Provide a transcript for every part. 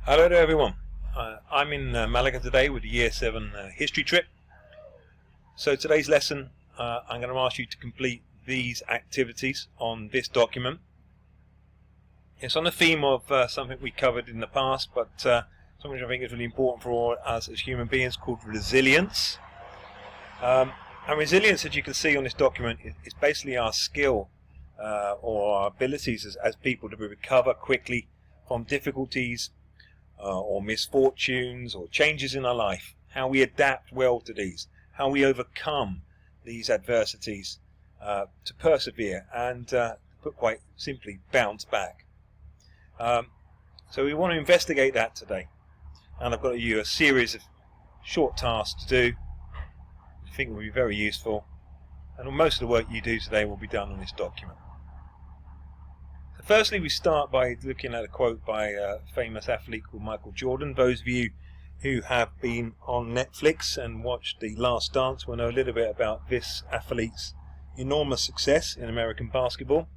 Hello there everyone. I'm in Malaga today with the Year 7 history trip. So today's lesson, I'm going to ask you to complete these activities on this document. It's on the theme of something we covered in the past, but something which I think is really important for us as human beings, called resilience. And resilience, as you can see on this document, is basically our skill or our abilities as people to recover quickly from difficulties or misfortunes or changes in our life, how we adapt well to these, how we overcome these adversities to persevere and, put quite simply, bounce back. So we want to investigate that today, and I've got you a series of short tasks to do. I think will be very useful, and most of the work you do today will be done on this document. So firstly, we start by looking at a quote by a famous athlete called Michael Jordan. Those of you who have been on Netflix and watched The Last Dance will know a little bit about this athlete's enormous success in American basketball.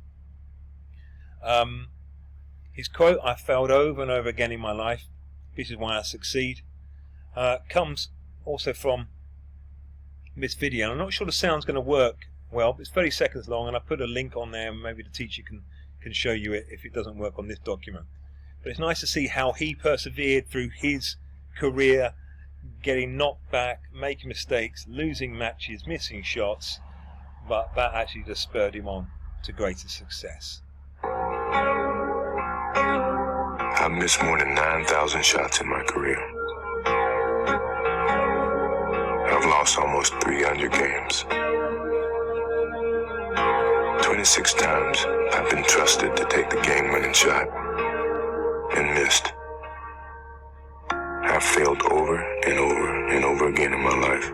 His quote, "I failed over and over again in my life, this is why I succeed," comes also from this video. I'm not sure the sound's going to work well, but it's 30 seconds long, and I put a link on there, and maybe the teacher can show you it if it doesn't work on this document. But it's nice to see how he persevered through his career, getting knocked back, making mistakes, losing matches, missing shots, but that actually just spurred him on to greater success. I've missed more than 9,000 shots in my career. I've lost almost 300 games. 26 times I've been trusted to take the game-winning shot and missed. I've failed over and over and over again in my life.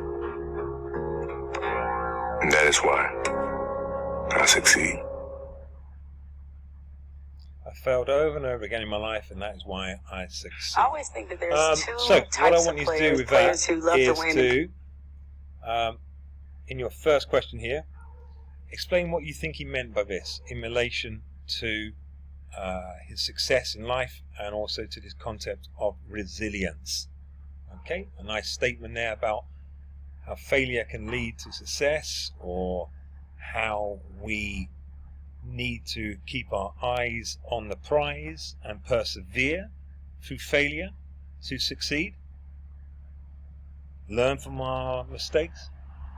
And that is why I succeed. I failed over and over again in my life, and that is why I succeed. I always think that there's two so types what I of want you to do players, with that who love to is win. to, in your first question here, explain what you think he meant by this in relation to his success in life and also to this concept of resilience. Okay, a nice statement there about how failure can lead to success, or how we need to keep our eyes on the prize and persevere through failure to succeed, learn from our mistakes,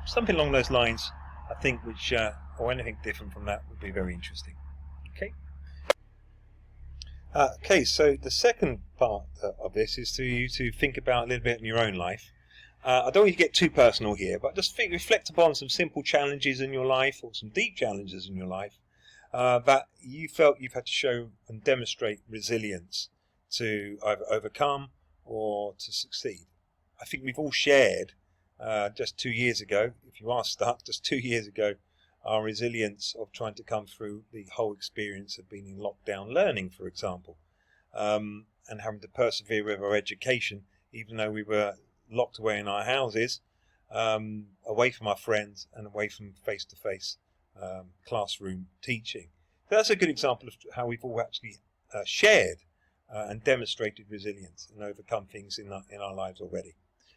something along those lines. I think which or anything different from that would be very interesting. Okay, so the second part of this is for you to think about a little bit in your own life. I don't want you to get too personal here, but just reflect upon some simple challenges in your life, or some deep challenges in your life, that you felt you've had to show and demonstrate resilience to either overcome or to succeed. I think we've all shared just 2 years ago, if you are stuck, just 2 years ago, our resilience of trying to come through the whole experience of being in lockdown learning, for example, and having to persevere with our education, even though we were locked away in our houses, away from our friends and away from face-to-face classroom teaching. So that's a good example of how we've all actually shared and demonstrated resilience and overcome things in our lives already.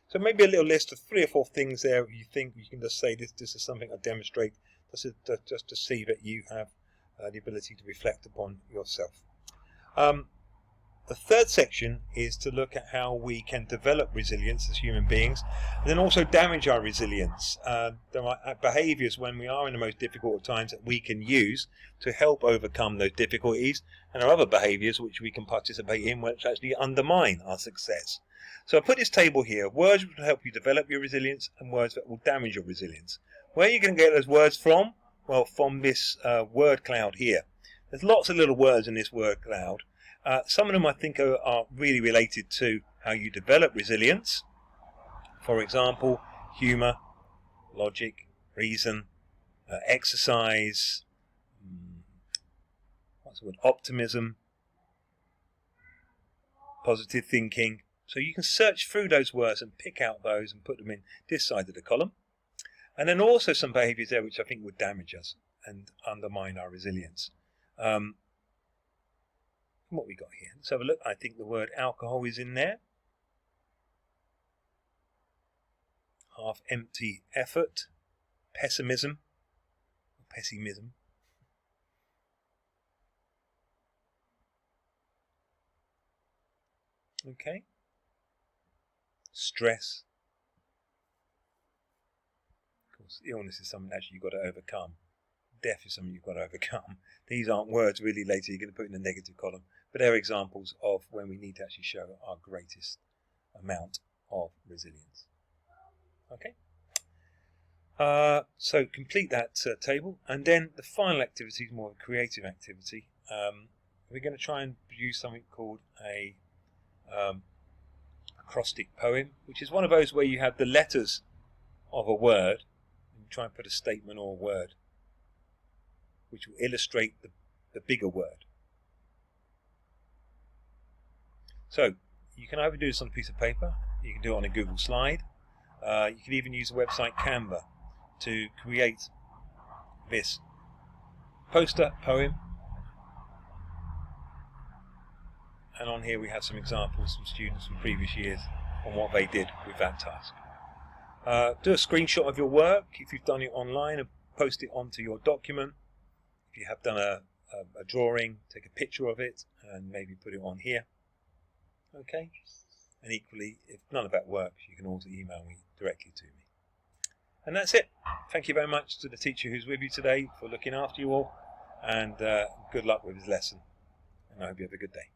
So maybe a little list of 3 or 4 things there you think you can just say, this is something I demonstrate, just to see that you have the ability to reflect upon yourself. The third section is to look at how we can develop resilience as human beings, and then also damage our resilience. There are behaviours when we are in the most difficult times that we can use to help overcome those difficulties, and there are other behaviours which we can participate in which actually undermine our success. So I put this table here, words which will help you develop your resilience and words that will damage your resilience. Where are you going to get those words from? Well, from this word cloud here. There's lots of little words in this word cloud. Some of them I think are really related to how you develop resilience. For example, humour, logic, reason, exercise, optimism, positive thinking. So you can search through those words and pick out those and put them in this side of the column. And then also some behaviours there which I think would damage us and undermine our resilience. And what we got here? Let's have a look. I think the word alcohol is in there. Half-empty effort, pessimism. Okay. Stress. Of course, illness is something actually you've got to overcome. Death is something you've got to overcome. These aren't words really later you're going to put in the negative column, but they're examples of when we need to actually show our greatest amount of resilience. Okay. So complete that table, and then the final activity is more of a creative activity. We're going to try and produce something called a acrostic poem, which is one of those where you have the letters of a word and you try and put a statement or a word which will illustrate the bigger word. So you can either do this on a piece of paper, you can do it on a Google slide, you can even use the website Canva to create this poster poem. And on here we have some examples from students from previous years on what they did with that task. Do a screenshot of your work if you've done it online and post it onto your document. If you have done a drawing, take a picture of it and maybe put it on here. Okay? And equally, if none of that works, you can also email me directly to me. And that's it. Thank you very much to the teacher who's with you today for looking after you all, and good luck with his lesson. And I hope you have a good day.